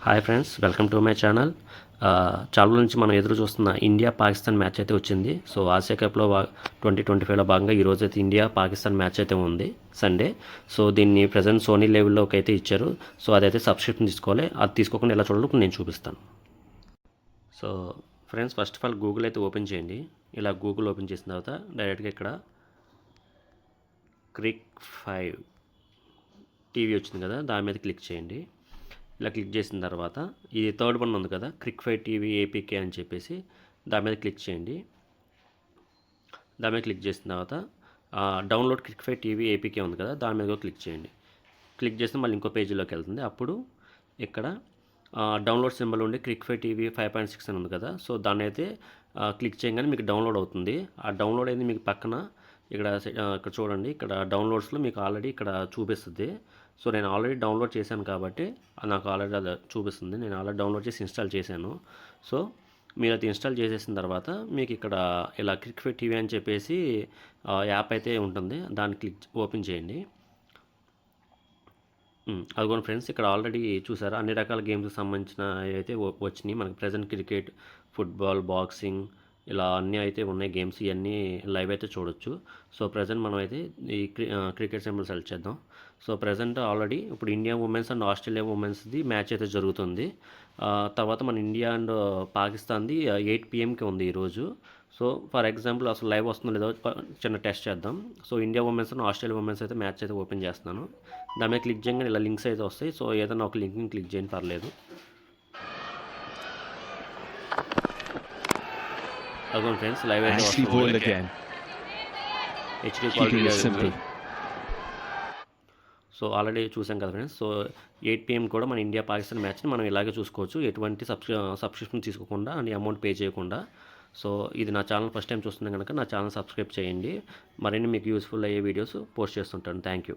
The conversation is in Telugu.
Hi friends, welcome to my channel. చాలా నుంచి మనం ఎదురు చూస్తున్న ఇండియా పాకిస్తాన్ మ్యాచ్ అయితే వచ్చింది. సో ఆసియా కప్లో 2025లో భాగంగా ఈరోజు అయితే ఇండియా పాకిస్తాన్ మ్యాచ్ అయితే ఉంది సండే. సో దీన్ని ప్రజెంట్ సోనీ లెవెల్లోకి అయితే ఇచ్చారు. సో అదైతే సబ్స్క్రిప్షన్ తీసుకోవాలి. అది తీసుకోకుండా ఎలా చూడాలో నేను చూపిస్తాను. So friends, first of all Google అయితే ఓపెన్ చేయండి. ఇలా గూగుల్ ఓపెన్ చేసిన తర్వాత డైరెక్ట్గా ఇక్కడ క్రిక్ 5 టీవీ వచ్చింది కదా, దాని మీద క్లిక్ చేయండి. ఇలా క్లిక్ చేసిన తర్వాత ఇది థర్డ్ వన్ ఉంది కదా, క్రిక్ 5 టీవీ ఏపీకే అని చెప్పేసి దాని మీద క్లిక్ చేయండి. దాని మీద క్లిక్ చేసిన తర్వాత డౌన్లోడ్ క్రిక్ 5 టీవీ ఏపీకే ఉంది కదా, దాని మీద క్లిక్ చేయండి. క్లిక్ చేస్తే మళ్ళీ ఇంకో పేజీలోకి వెళ్తుంది. అప్పుడు ఇక్కడ డౌన్లోడ్ సింబల్ ఉండి క్రిక్ 5 టీవీ 5.6 అని ఉంది కదా, సో దాన్ని అయితే క్లిక్ చేయగానే మీకు డౌన్లోడ్ అవుతుంది. ఆ డౌన్లోడ్ అయింది మీకు పక్కన ఇక్కడ చూడండి, ఇక్కడ డౌన్లోడ్స్లో మీకు ఆల్రెడీ ఇక్కడ చూపిస్తుంది. సో నేను ఆల్రెడీ డౌన్లోడ్ చేశాను కాబట్టి నాకు ఆల్రెడీ అది చూపిస్తుంది. నేను ఆల్రెడీ డౌన్లోడ్ చేసి ఇన్స్టాల్ చేశాను. సో మీరు అది ఇన్స్టాల్ చేసేసిన తర్వాత మీకు ఇక్కడ ఇలా క్రిక్ 5 టీవీ అని చెప్పేసి యాప్ అయితే ఉంటుంది. దాన్ని ఓపెన్ చేయండి. అదిగోండి ఫ్రెండ్స్, ఇక్కడ ఆల్రెడీ చూసారా, అన్ని రకాల గేమ్స్కి సంబంధించిన అయితే వచ్చినాయి మనకి. ప్రజెంట్ క్రికెట్, ఫుట్బాల్, బాక్సింగ్ ఇలా అన్నీ అయితే ఉన్నాయి గేమ్స్. ఇవన్నీ లైవ్ అయితే చూడొచ్చు. సో ప్రజెంట్ మనం అయితే ఈ క్రికెట్ సింబల్ సెలెక్ట్ చేద్దాం. సో ప్రజెంట్ ఆల్రెడీ ఇప్పుడు ఇండియా ఉమెన్స్ అండ్ ఆస్ట్రేలియా ఉమెన్స్ది మ్యాచ్ అయితే జరుగుతుంది. తర్వాత మన ఇండియా అండ్ పాకిస్తాన్ది 8 PM ఉంది ఈరోజు. సో ఫర్ ఎగ్జాంపుల్ అసలు లైవ్ వస్తుందో లేదో చిన్న టెస్ట్ చేద్దాం. So India women's and Australia women's అయితే మ్యాచ్ అయితే ఓపెన్ చేస్తున్నాను. దాని మీద క్లిక్ చేయగానే ఇలా లింక్స్ అయితే వస్తాయి. సో ఏదైనా ఒక లింక్ని క్లిక్ చేయండి, పర్లేదు. అదిగోండి ఫ్రెండ్స్, లైవ్ అయితే వస్తుంది. HD quality. సో ఆల్రెడీ చూసాం కదా ఫ్రెండ్స్. సో 8 PM కూడా మన ఇండియా పాకిస్తాన్ మ్యాచ్ని మనం ఇలాగే చూసుకోవచ్చు, ఎటువంటి సబ్స్క్రిప్షన్ తీసుకోకుండా అండ్ అమౌంట్ పే చేయకుండా. సో ఇది నా ఛానల్ ఫస్ట్ టైం చూస్తున్నా కనుక నా ఛానల్ సబ్స్క్రైబ్ చేయండి. మరిన్ని మీకు యూస్ఫుల్ అయ్యే వీడియోస్ పోస్ట్ చేస్తుంటాను. Thank you.